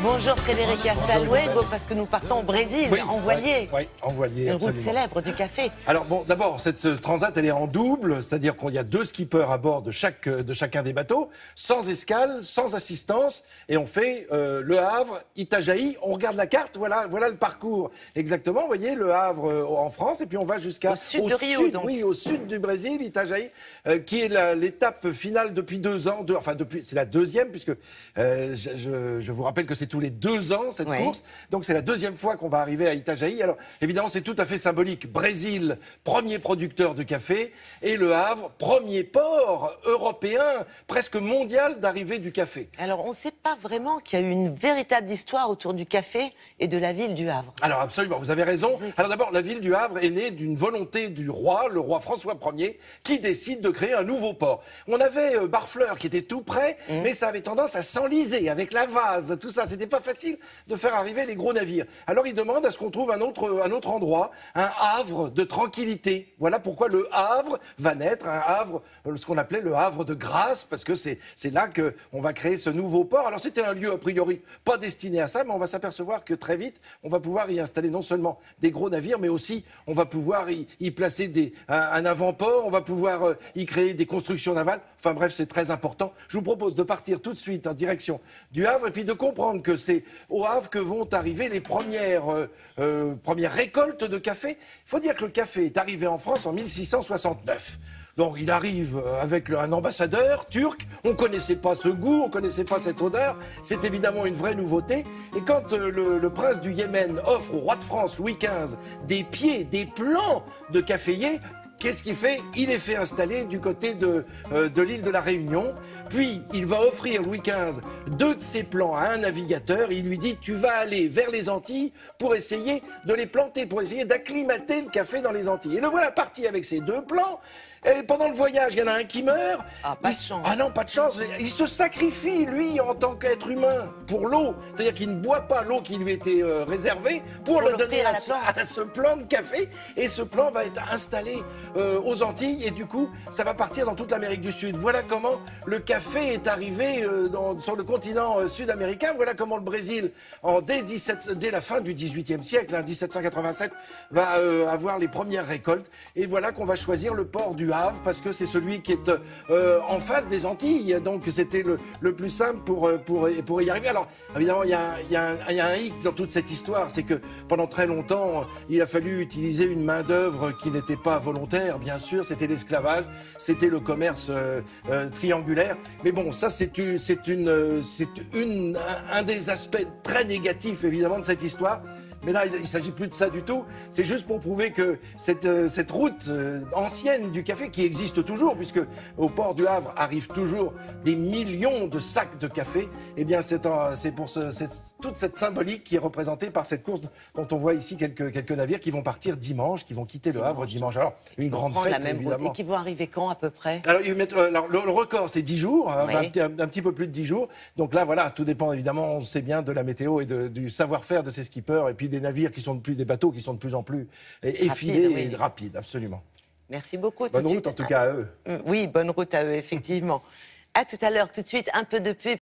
Bonjour Frédéric hasta luego, parce que nous partons au Brésil, en voilier. Oui, en voilier, Une absolument. route célèbre du café. Alors bon, d'abord, cette transat, elle est en double, c'est-à-dire qu'il y a 2 skippers à bord de chacun des bateaux, sans escale, sans assistance, et on fait Le Havre, Itajaí. On regarde la carte, voilà le parcours exactement. Vous voyez, Le Havre en France, et puis on va jusqu'à au sud de Rio, donc. Oui, au sud du Brésil, Itajaí, qui est l'étape finale depuis 2 ans. C'est la deuxième, puisque je vous rappelle que c'est tous les 2 ans cette course. Donc c'est la 2e fois qu'on va arriver à Itajaí. Alors évidemment, c'est tout à fait symbolique. Brésil, premier producteur de café, et Le Havre, premier port européen, presque mondial d'arrivée du café. Alors on ne sait pas vraiment qu'il y a eu une véritable histoire autour du café et de la ville du Havre. Alors absolument, vous avez raison. Alors d'abord, la ville du Havre est née d'une volonté du roi, le roi François Ier, qui décide de créer un nouveau port. On avait Barfleur qui était tout près, mais ça avait tendance à s'enliser avec la vase, tout ça. C'était pas facile de faire arriver les gros navires. Alors il demande à ce qu'on trouve un autre endroit, un havre de tranquillité. Voilà pourquoi le Havre va naître, un havre, ce qu'on appelait le Havre de grâce, parce que c'est là qu'on va créer ce nouveau port. Alors c'était un lieu a priori pas destiné à ça, mais on va s'apercevoir que très vite, on va pouvoir y installer non seulement des gros navires, mais aussi on va pouvoir y placer un avant-port, on va pouvoir y créer des constructions navales. Enfin bref, c'est très important. Je vous propose de partir tout de suite en direction du Havre et puis de comprendre que c'est au Havre que vont arriver les premières récoltes de café. Il faut dire que le café est arrivé en France en 1669. Donc il arrive avec un ambassadeur turc, on ne connaissait pas ce goût, on ne connaissait pas cette odeur, c'est évidemment une vraie nouveauté. Et quand le prince du Yémen offre au roi de France, Louis XV, des plants de caféiers, qu'est-ce qu'il fait? Il les fait installer du côté de l'île de la Réunion. Puis, il va offrir, Louis XV, 2 de ses plants à un navigateur. Et il lui dit, tu vas aller vers les Antilles pour essayer de les planter, pour essayer d'acclimater le café dans les Antilles. Et le voilà parti avec ces 2 plants. Et pendant le voyage, il y en a un qui meurt. Ah, pas de chance. Ah non, pas de chance. Il se sacrifie, lui, en tant qu'être humain, pour l'eau. C'est-à-dire qu'il ne boit pas l'eau qui lui était réservée pour le donner à ce plant de café. Et ce plant va être installé aux Antilles. Et du coup, ça va partir dans toute l'Amérique du Sud. Voilà comment le café est arrivé sur le continent sud-américain. Voilà comment le Brésil, dès la fin du XVIIIe siècle, 1787, va avoir les premières récoltes. Et voilà qu'on va choisir le port du Havre, parce que c'est celui qui est en face des Antilles, donc c'était le plus simple pour y arriver. Alors évidemment, il y a un hic dans toute cette histoire, c'est que pendant très longtemps, il a fallu utiliser une main d'œuvre qui n'était pas volontaire, bien sûr, c'était l'esclavage, c'était le commerce triangulaire. Mais bon, ça c'est un des aspects très négatifs évidemment de cette histoire. Mais là, il ne s'agit plus de ça du tout. C'est juste pour prouver que cette route ancienne du café, qui existe toujours, puisque au port du Havre arrivent toujours des millions de sacs de café, eh bien, c'est pour toute cette symbolique qui est représentée par cette course dont on voit ici quelques navires qui vont partir dimanche, qui vont quitter le Havre dimanche. Alors, une grande fête, la même évidemment. Et qui vont arriver quand, à peu près? Alors, le record, c'est 10 jours, un petit peu plus de 10 jours. Donc là, voilà, tout dépend, évidemment, on sait bien de la météo et du savoir-faire de ces skippers, et puis des navires des bateaux qui sont de plus en plus effilés et rapides, absolument. Merci beaucoup. Bonne route en tout cas à eux. Oui, bonne route à eux, effectivement. À tout à l'heure, tout de suite, un peu de pub.